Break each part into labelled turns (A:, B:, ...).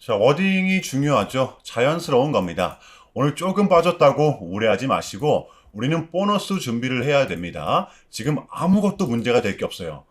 A: 자, 워딩이 중요하죠. 자연스러운 겁니다. 오늘 조금 빠졌다고 우려하지 마시고 우리는 보너스 준비를 해야 됩니다. 지금 아무것도 문제가 될 게 없어요.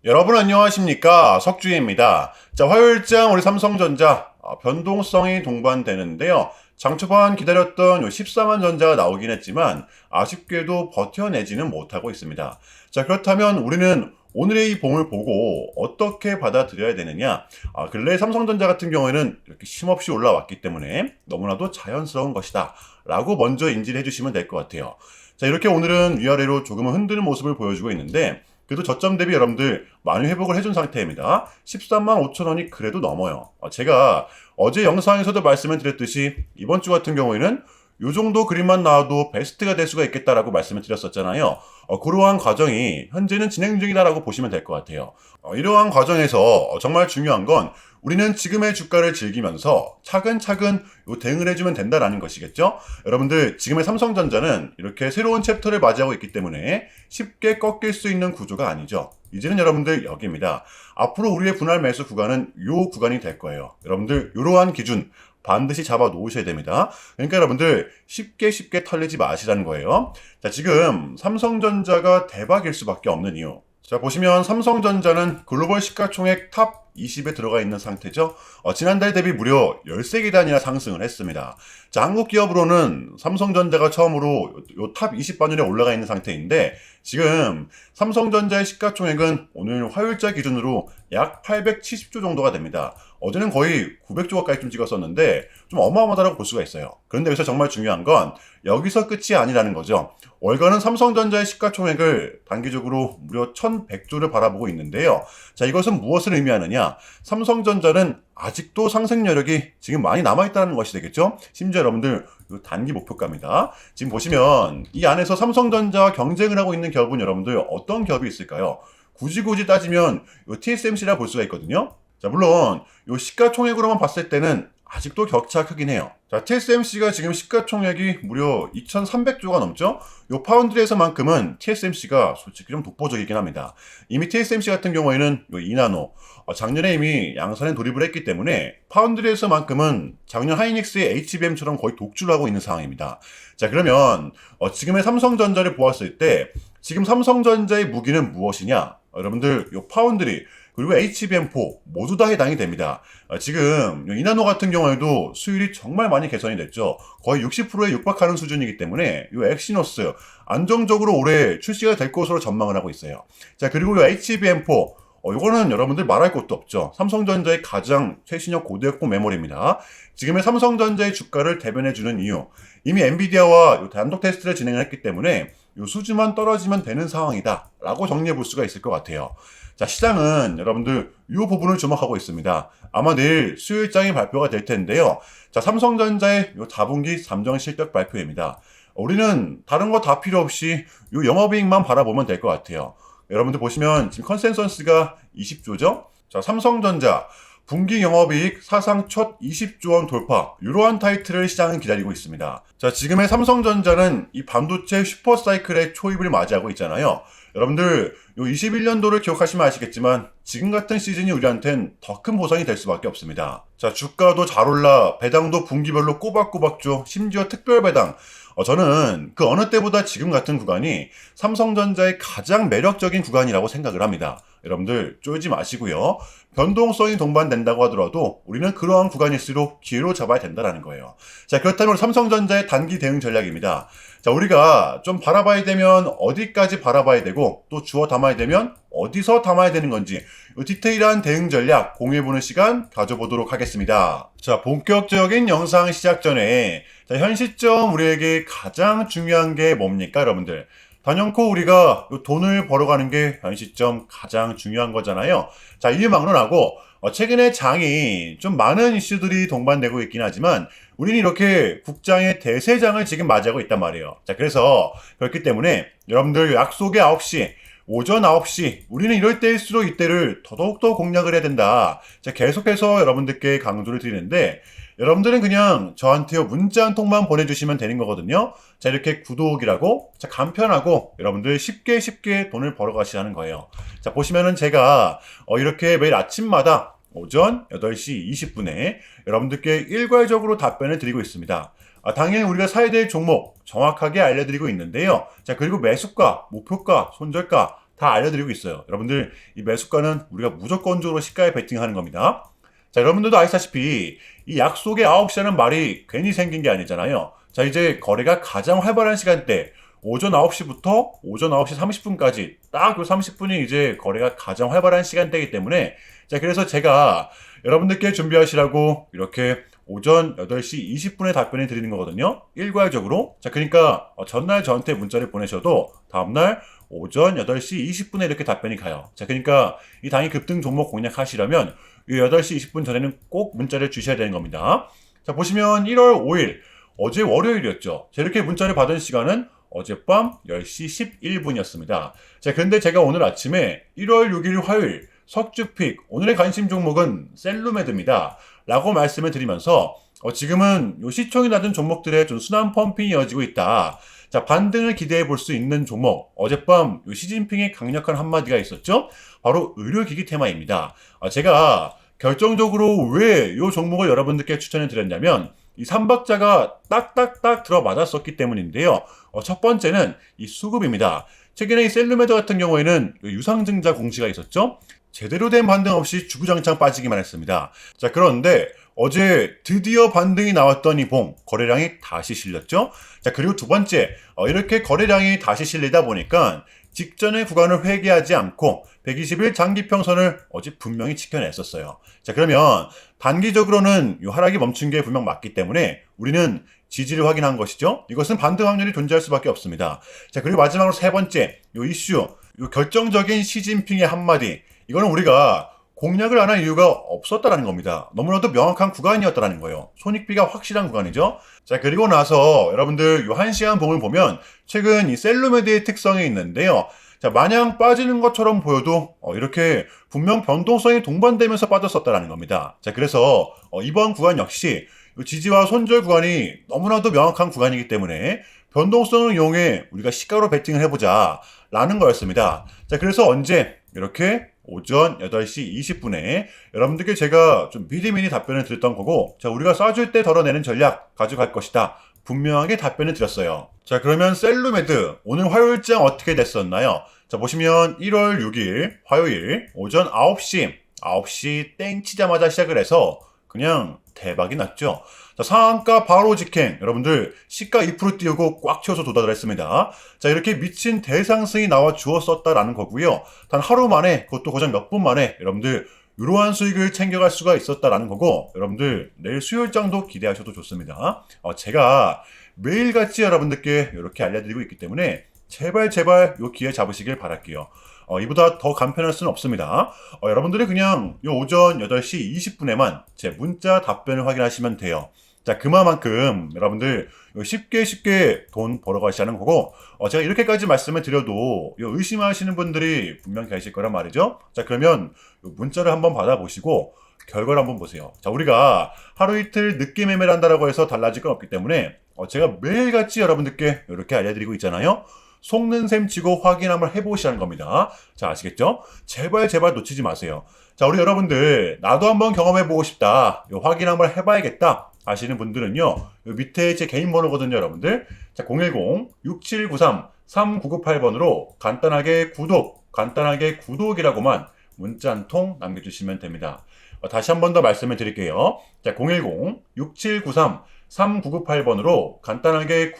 A: 여러분 안녕하십니까? 석주희입니다. 자, 화요일장 우리 삼성전자 변동성이 동반되는데요. 장 초반 기다렸던 요 14만 전자가 나오긴 했지만 아쉽게도 버텨내지는 못하고 있습니다. 자, 그렇다면 우리는 오늘의 이 봉을 보고 어떻게 받아들여야 되느냐? 근래 삼성전자 같은 경우에는 이렇게 쉼없이 올라왔기 때문에 너무나도 자연스러운 것이다 라고 먼저 인지를 해주시면 될 것 같아요. 자, 이렇게 오늘은 위아래로 조금은 흔드는 모습을 보여주고 있는데 그래도 저점 대비 여러분들 많이 회복을 해준 상태입니다. 13만 5천 원이 그래도 넘어요. 제가 어제 영상에서도 말씀을 드렸듯이 이번 주 같은 경우에는 이 정도 그림만 나와도 베스트가 될 수가 있겠다라고 말씀을 드렸었잖아요. 그러한 과정이 현재는 진행 중이다라고 보시면 될 것 같아요. 이러한 과정에서 정말 중요한 건 우리는 지금의 주가를 즐기면서 차근차근 대응을 해주면 된다라는 것이겠죠. 여러분들 지금의 삼성전자는 이렇게 새로운 챕터를 맞이하고 있기 때문에 쉽게 꺾일 수 있는 구조가 아니죠. 이제는 여러분들 여기입니다. 앞으로 우리의 분할 매수 구간은 요 구간이 될 거예요. 여러분들 이러한 기준 반드시 잡아 놓으셔야 됩니다. 그러니까 여러분들 쉽게 털리지 마시라는 거예요. 자, 지금 삼성전자가 대박일 수밖에 없는 이유. 자, 보시면 삼성전자는 글로벌 시가총액 탑 20에 들어가 있는 상태죠. 지난달 대비 무려 13계단이나 상승을 했습니다. 자, 한국 기업으로는 삼성전자가 처음으로 요 탑 20 반열에 올라가 있는 상태인데 지금 삼성전자의 시가총액은 오늘 화요일자 기준으로 약 870조 정도가 됩니다. 어제는 거의 900조 가까이 좀 찍었었는데 좀 어마어마하다고 볼 수가 있어요. 그런데 여기서 정말 중요한 건 여기서 끝이 아니라는 거죠. 월간은 삼성전자의 시가총액을 단기적으로 무려 1100조를 바라보고 있는데요. 자, 이것은 무엇을 의미하느냐? 삼성전자는 아직도 상승 여력이 지금 많이 남아있다는 것이 되겠죠? 심지어 여러분들 단기 목표가입니다. 지금 보시면 이 안에서 삼성전자와 경쟁을 하고 있는 기업은 여러분들 어떤 기업이 있을까요? 굳이 따지면 TSMC라 볼 수가 있거든요. 자, 물론 요 시가총액으로만 봤을 때는 아직도 격차가 크긴 해요. 자, TSMC가 지금 시가총액이 무려 2,300조가 넘죠? 요 파운드리에서만큼은 TSMC가 솔직히 좀 독보적이긴 합니다. 이미 TSMC 같은 경우에는 요 2나노, 작년에 이미 양산에 돌입을 했기 때문에 파운드리에서만큼은 작년 하이닉스의 HBM처럼 거의 독주를 하고 있는 상황입니다. 자, 그러면 지금의 삼성전자를 보았을 때 지금 삼성전자의 무기는 무엇이냐? 여러분들 요 파운드리 그리고 HBM4 모두 다 해당이 됩니다. 지금 이나노 같은 경우에도 수율이 정말 많이 개선이 됐죠. 거의 60%에 육박하는 수준이기 때문에 이 엑시노스 안정적으로 올해 출시가 될 것으로 전망을 하고 있어요. 자, 그리고 이 HBM4 이거는 여러분들 말할 것도 없죠. 삼성전자의 가장 최신형 고대역폭 메모리입니다. 지금의 삼성전자의 주가를 대변해주는 이유. 이미 엔비디아와 단독 테스트를 진행을 했기 때문에 이 수주만 떨어지면 되는 상황이다 라고 정리해 볼 수가 있을 것 같아요. 자, 시장은 여러분들 이 부분을 주목하고 있습니다. 아마 내일 수요일장이 발표가 될 텐데요. 자, 삼성전자의 요 4분기 잠정 실적 발표입니다. 우리는 다른 거 다 필요 없이 요 영업이익만 바라보면 될 것 같아요. 여러분들 보시면 지금 컨센서스가 20조죠? 자, 삼성전자 분기 영업이익 사상 첫 20조 원 돌파 이러한 타이틀을 시장은 기다리고 있습니다. 자, 지금의 삼성전자는 이 반도체 슈퍼사이클의 초입을 맞이하고 있잖아요. 여러분들 요 21년도를 기억하시면 아시겠지만 지금 같은 시즌이 우리한텐 더 큰 보상이 될 수밖에 없습니다. 자, 주가도 잘 올라 배당도 분기별로 꼬박꼬박 줘. 심지어 특별 배당. 저는 그 어느 때보다 지금 같은 구간이 삼성전자의 가장 매력적인 구간이라고 생각을 합니다. 여러분들 쫄지 마시고요. 변동성이 동반된다고 하더라도 우리는 그러한 구간일수록 기회로 잡아야 된다는 거예요. 자, 그렇다면 삼성전자의 단기 대응 전략입니다. 자, 우리가 좀 바라봐야 되면 어디까지 바라봐야 되고 또 주워 담아야 되면 어디서 담아야 되는 건지 디테일한 대응 전략 공유해보는 시간 가져보도록 하겠습니다. 자, 본격적인 영상 시작 전에 자, 현 시점 우리에게 가장 중요한 게 뭡니까, 여러분들? 단연코 우리가 돈을 벌어가는 게 현 시점 가장 중요한 거잖아요. 자, 이 막론하고 최근에 장이 좀 많은 이슈들이 동반되고 있긴 하지만 우리는 이렇게 국장의 대세장을 지금 맞이하고 있단 말이에요. 자, 그래서 그렇기 때문에 여러분들 약속의 9시 오전 9시, 우리는 이럴 때일수록 이때를 더더욱더 공략을 해야 된다. 자, 계속해서 여러분들께 강조를 드리는데, 여러분들은 그냥 저한테 문자 한 통만 보내주시면 되는 거거든요. 자, 이렇게 구독이라고, 자, 간편하고, 여러분들 쉽게 돈을 벌어 가시라는 거예요. 자, 보시면은 제가, 이렇게 매일 아침마다 오전 8시 20분에 여러분들께 일괄적으로 답변을 드리고 있습니다. 당연히 우리가 사야 될 종목 정확하게 알려드리고 있는데요. 자, 그리고 매수가, 목표가, 손절가 다 알려드리고 있어요. 여러분들 이 매수가는 우리가 무조건적으로 시가에 베팅하는 겁니다. 자, 여러분들도 아시다시피 이 약속의 9시라는 말이 괜히 생긴 게 아니잖아요. 자, 이제 거래가 가장 활발한 시간대 오전 9시부터 오전 9시 30분까지 딱 그 30분이 이제 거래가 가장 활발한 시간대이기 때문에, 자, 그래서 제가 여러분들께 준비하시라고 이렇게 오전 8시 20분에 답변을 드리는 거거든요. 일괄적으로. 자, 그러니까 전날 저한테 문자를 보내셔도 다음날 오전 8시 20분에 이렇게 답변이 가요. 자, 그러니까 이 당일 급등 종목 공략하시려면 이 8시 20분 전에는 꼭 문자를 주셔야 되는 겁니다. 자, 보시면 1월 5일 어제 월요일이었죠. 자, 이렇게 문자를 받은 시간은 어젯밤 10시 11분이었습니다. 자, 근데 제가 오늘 아침에 1월 6일 화요일 석주픽 오늘의 관심 종목은 셀루메드입니다. 라고 말씀을 드리면서 지금은 요 시총이 낮은 종목들의 좀 순환 펌핑이 이어지고 있다. 자, 반등을 기대해 볼 수 있는 종목. 어젯밤 요 시진핑의 강력한 한마디가 있었죠. 바로 의료기기 테마입니다. 제가 결정적으로 왜 요 종목을 여러분들께 추천해 드렸냐면 이 3박자가 딱딱딱 들어맞았었기 때문인데요. 첫 번째는 이 수급입니다. 최근에 이 셀루메드 같은 경우에는 유상증자 공시가 있었죠. 제대로 된 반등 없이 주구장창 빠지기만 했습니다. 자, 그런데 어제 드디어 반등이 나왔던 이 봉, 거래량이 다시 실렸죠. 자, 그리고 두 번째, 이렇게 거래량이 다시 실리다 보니까 직전의 구간을 회귀하지 않고 120일 장기평선을 어제 분명히 지켜냈었어요. 자, 그러면 단기적으로는 이 하락이 멈춘 게 분명 맞기 때문에 우리는 지지를 확인한 것이죠. 이것은 반등 확률이 존재할 수밖에 없습니다. 자, 그리고 마지막으로 세 번째, 이 이슈, 이 결정적인 시진핑의 한마디, 이거는 우리가 공략을 안 한 이유가 없었다라는 겁니다. 너무나도 명확한 구간이었다라는 거예요. 손익비가 확실한 구간이죠. 자, 그리고 나서 여러분들 이 1시간 봉을 보면 최근 이 셀루메드의 특성이 있는데요. 자, 마냥 빠지는 것처럼 보여도 이렇게 분명 변동성이 동반되면서 빠졌었다라는 겁니다. 자, 그래서 이번 구간 역시 지지와 손절 구간이 너무나도 명확한 구간이기 때문에 변동성을 이용해 우리가 시가로 베팅을 해보자 라는 거였습니다. 자, 그래서 언제 이렇게 오전 8시 20분에 여러분들께 제가 좀 미리미리 답변을 드렸던 거고, 자, 우리가 쏴줄 때 덜어내는 전략 가져갈 것이다. 분명하게 답변을 드렸어요. 자, 그러면 셀루메드 오늘 화요일장 어떻게 됐었나요? 자, 보시면 1월 6일 화요일 오전 9시 땡 치자마자 시작을 해서 그냥 대박이 났죠. 자, 상한가 바로 직행. 여러분들 시가 2% 띄우고 꽉 채워서 도달을 했습니다. 자, 이렇게 미친 대상승이 나와 주었었다라는 거고요. 단 하루 만에, 그것도 고작 몇 분 만에 여러분들 이러한 수익을 챙겨갈 수가 있었다라는 거고, 여러분들 내일 수요일장도 기대하셔도 좋습니다. 제가 매일같이 여러분들께 이렇게 알려드리고 있기 때문에 제발 요 기회 잡으시길 바랄게요. 이보다 더 간편할 수는 없습니다. 여러분들이 그냥 요 오전 8시 20분에만 제 문자 답변을 확인하시면 돼요. 자, 그만큼 여러분들 쉽게 돈 벌어가시라는 거고, 제가 이렇게까지 말씀을 드려도 의심하시는 분들이 분명 계실 거란 말이죠. 자, 그러면 문자를 한번 받아보시고 결과를 한번 보세요. 자, 우리가 하루 이틀 늦게 매매를 한다라고 해서 달라질 건 없기 때문에 제가 매일같이 여러분들께 이렇게 알려드리고 있잖아요. 속는 셈 치고 확인 한번 해보시라는 겁니다. 자, 아시겠죠? 제발 놓치지 마세요. 자, 우리 여러분들 나도 한번 경험해보고 싶다, 확인 한번 해봐야겠다 아시는 분들은요, 요 밑에 제 개인 번호거든요, 여러분들. 자, 010-6793-3998번으로 간단하게 구독이라고만 문자 한 통 남겨주시면 됩니다. 다시 한 번 더 말씀을 드릴게요. 자, 010-6793-3998번으로 간단하게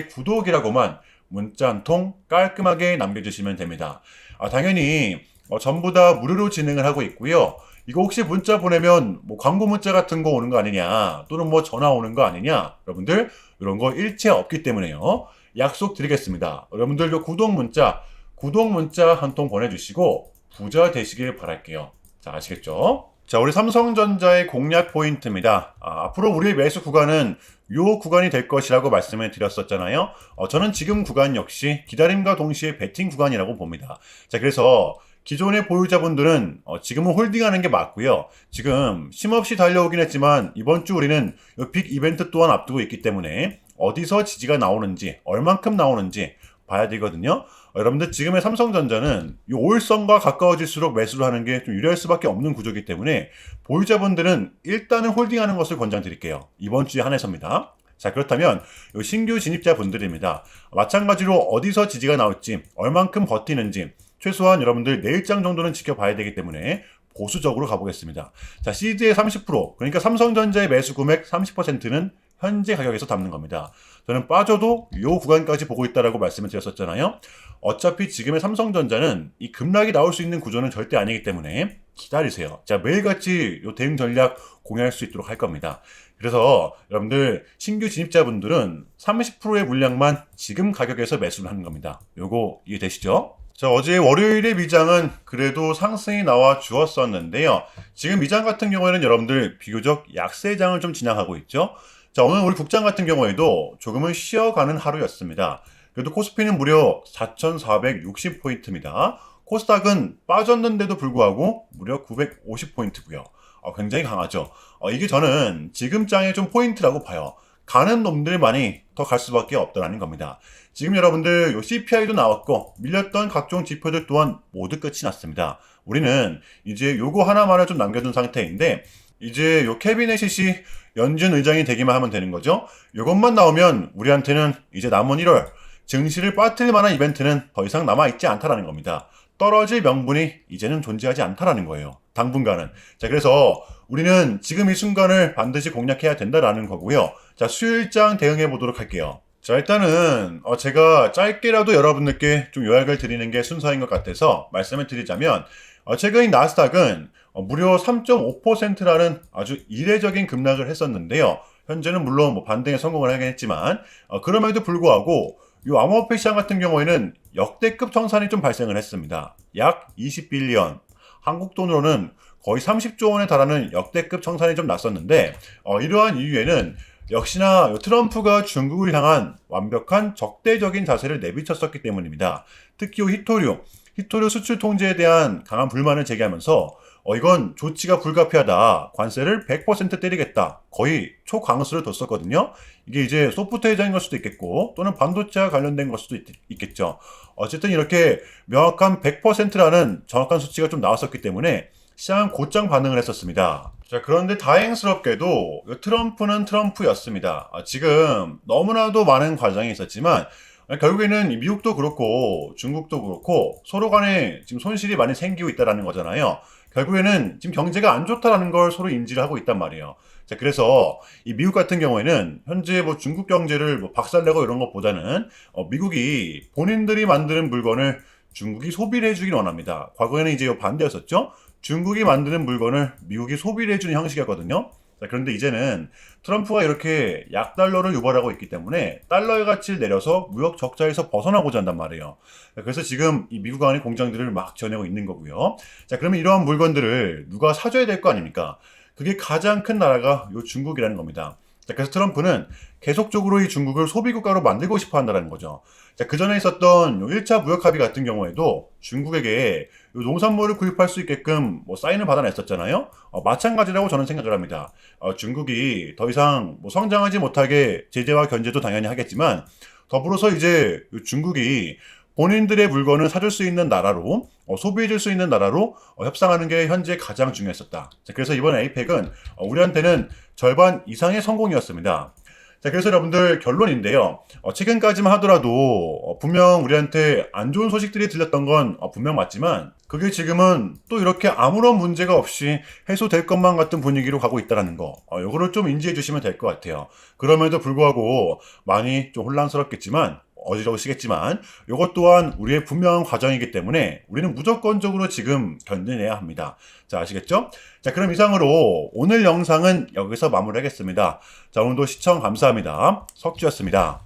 A: 구독이라고만 문자 한 통 깔끔하게 남겨주시면 됩니다. 당연히 전부 다 무료로 진행을 하고 있고요. 이거 혹시 문자 보내면 뭐 광고 문자 같은 거 오는 거 아니냐, 또는 뭐 전화 오는 거 아니냐, 여러분들 이런 거 일체 없기 때문에요. 약속 드리겠습니다. 여러분들 요 구독 문자 한 통 보내주시고 부자 되시길 바랄게요. 자, 아시겠죠? 자, 우리 삼성전자의 공략 포인트입니다. 앞으로 우리의 매수 구간은 요 구간이 될 것이라고 말씀을 드렸었잖아요. 저는 지금 구간 역시 기다림과 동시에 베팅 구간이라고 봅니다. 자, 그래서 기존의 보유자분들은 지금은 홀딩하는 게 맞고요. 지금 쉼없이 달려오긴 했지만 이번 주 우리는 요 빅 이벤트 또한 앞두고 있기 때문에 어디서 지지가 나오는지 얼만큼 나오는지 봐야 되거든요. 여러분들 지금의 삼성전자는 이 5일선과 가까워질수록 매수를 하는 게 좀 유리할 수밖에 없는 구조이기 때문에 보유자분들은 일단은 홀딩하는 것을 권장드릴게요. 이번 주에 한해서입니다. 자, 그렇다면 이 신규 진입자분들입니다. 마찬가지로 어디서 지지가 나올지 얼만큼 버티는지 최소한 여러분들 내일장 정도는 지켜봐야 되기 때문에 보수적으로 가보겠습니다. 자, 시드의 30%, 그러니까 삼성전자의 매수 금액 30%는 현재 가격에서 담는 겁니다. 저는 빠져도 이 구간까지 보고 있다라고 말씀을 드렸었잖아요. 어차피 지금의 삼성전자는 이 급락이 나올 수 있는 구조는 절대 아니기 때문에 기다리세요. 자, 매일같이 이 대응 전략 공유할 수 있도록 할 겁니다. 그래서 여러분들 신규 진입자분들은 30%의 물량만 지금 가격에서 매수를 하는 겁니다. 요거 이해되시죠? 자, 어제 월요일의 미장은 그래도 상승이 나와 주었었는데요. 지금 미장 같은 경우에는 여러분들 비교적 약세장을 좀 지나가고 있죠. 자, 오늘 우리 국장 같은 경우에도 조금은 쉬어가는 하루였습니다. 그래도 코스피는 무려 4,460포인트입니다. 코스닥은 빠졌는데도 불구하고 무려 950포인트고요. 굉장히 강하죠. 이게 저는 지금 장의 좀 포인트라고 봐요. 가는 놈들만이 더 갈 수밖에 없다는 겁니다. 지금 여러분들 요 CPI도 나왔고 밀렸던 각종 지표들 또한 모두 끝이 났습니다. 우리는 이제 요거 하나만을 좀 남겨둔 상태인데 이제 요 캐비넷이 연준 의장이 되기만 하면 되는 거죠. 요것만 나오면 우리한테는 이제 남은 1월 증시를 빠뜨릴 만한 이벤트는 더 이상 남아있지 않다라는 겁니다. 떨어질 명분이 이제는 존재하지 않다라는 거예요. 당분간은. 자, 그래서 우리는 지금 이 순간을 반드시 공략해야 된다라는 거고요. 자, 수요일장 대응해 보도록 할게요. 자, 일단은 제가 짧게라도 여러분들께 좀 요약을 드리는 게 순서인 것 같아서 말씀을 드리자면 최근 나스닥은 무려 3.5%라는 아주 이례적인 급락을 했었는데요. 현재는 물론 뭐 반등에 성공을 하긴 했지만 그럼에도 불구하고 이 암호화폐 시장 같은 경우에는 역대급 청산이 좀 발생을 했습니다. 약 20빌리언, 한국 돈으로는 거의 30조 원에 달하는 역대급 청산이 좀 났었는데 이러한 이유에는 역시나 트럼프가 중국을 향한 완벽한 적대적인 자세를 내비쳤었기 때문입니다. 특히 히토류 수출 통제에 대한 강한 불만을 제기하면서 이건 조치가 불가피하다. 관세를 100% 때리겠다. 거의 초강수를 뒀었거든요. 이게 이제 소프트웨어적인 걸 수도 있겠고 또는 반도체와 관련된 걸 수도 있겠죠. 어쨌든 이렇게 명확한 100%라는 정확한 수치가 좀 나왔었기 때문에 시장은 곧장 반응을 했었습니다. 자, 그런데 다행스럽게도 트럼프는 트럼프였습니다. 지금 너무나도 많은 과정이 있었지만 결국에는 미국도 그렇고 중국도 그렇고 서로 간에 지금 손실이 많이 생기고 있다는 거잖아요. 결국에는 지금 경제가 안 좋다라는 걸 서로 인지를 하고 있단 말이에요. 자, 그래서 이 미국 같은 경우에는 현재 뭐 중국 경제를 뭐 박살내고 이런 것보다는 미국이 본인들이 만드는 물건을 중국이 소비를 해주길 원합니다. 과거에는 이제 반대였었죠. 중국이 만드는 물건을 미국이 소비를 해주는 형식이었거든요. 자, 그런데 이제는 트럼프가 이렇게 약달러를 유발하고 있기 때문에 달러의 가치를 내려서 무역 적자에서 벗어나고자 한단 말이에요. 자, 그래서 지금 이 미국 안의 공장들을 막 지어내고 있는 거고요. 자, 그러면 이러한 물건들을 누가 사줘야 될 거 아닙니까? 그게 가장 큰 나라가 요 중국이라는 겁니다. 자, 그래서 트럼프는 계속적으로 이 중국을 소비국가로 만들고 싶어 한다는 거죠. 자, 그 전에 있었던 1차 무역 합의 같은 경우에도 중국에게 농산물을 구입할 수 있게끔 뭐 사인을 받아냈었잖아요. 마찬가지라고 저는 생각을 합니다. 중국이 더 이상 뭐 성장하지 못하게 제재와 견제도 당연히 하겠지만 더불어서 이제 중국이 본인들의 물건을 사줄 수 있는 나라로 소비해줄 수 있는 나라로 협상하는 게 현재 가장 중요했었다. 자, 그래서 이번 에이펙은 우리한테는 절반 이상의 성공이었습니다. 자, 그래서 여러분들 결론인데요. 최근까지만 하더라도 분명 우리한테 안 좋은 소식들이 들렸던 건 분명 맞지만 그게 지금은 또 이렇게 아무런 문제가 없이 해소될 것만 같은 분위기로 가고 있다는 거. 요거를 좀 인지해 주시면 될 것 같아요. 그럼에도 불구하고 많이 좀 혼란스럽겠지만 어지러우시겠지만 이것 또한 우리의 분명한 과정이기 때문에 우리는 무조건적으로 지금 견뎌내야 합니다. 자, 아시겠죠? 자, 그럼 이상으로 오늘 영상은 여기서 마무리하겠습니다. 자, 오늘도 시청 감사합니다. 석주였습니다.